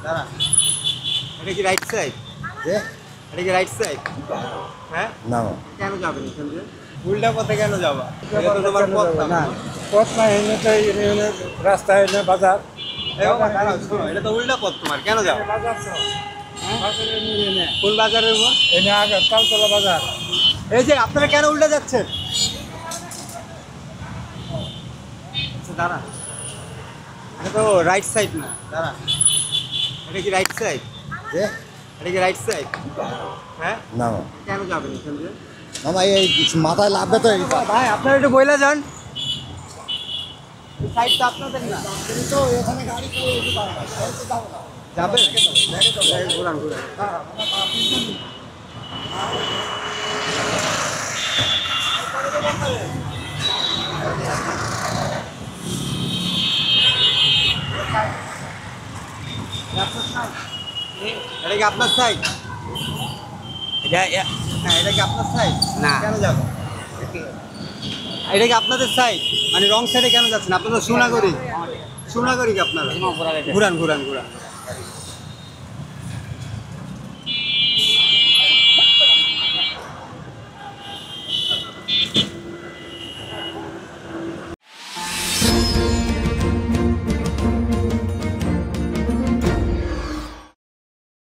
দাঁড়া, এটা কি রাইট সাইড? যে এটা কি রাইট সাইড? হ্যাঁ, না কেন যাবেন এখান দিয়ে? উল্টা পথে কেন যাবা? এটা তো তোমার পথ না। পথ না এনে তো এনে রাস্তা এনে বাজার এই বাবা, দাঁড়াও, শোনো, এটা তো উল্টা পথ তোমার, কেন যাও? বাজার তো বাজারে নিয়ে এনে কোন বাজারের উপর? এনে আগে তালতলা বাজার। এই যে আপনারা কেন উল্টা যাচ্ছেন? আচ্ছা, দাঁড়া, এটা তো রাইট সাইড না, দাঁড়া, এটা কি রাইট সাইড? যে এটা কি রাইট সাইড? হ্যাঁ, না কেন যাবেন এখান দিয়ে? মামা এই মাথায় লাগবে তো এই ভাই, আপনারা একটু বইলা যান, সাইড তো আপনাদের না। তো এখানে গাড়ি যাবেন? ঘুরান ঘুরান। এটা কি আপনার সাইড? হ্যাঁ, এটা কি আপনার সাইড? না। কেন যাবেন? এটা কি আপনাদের সাইড? মানে রং সাইডে কেন যাচ্ছেন? আপনারা সোনাগরি, সোনাগরি কি আপনারা? ঘুরান ঘুরান ঘুরান।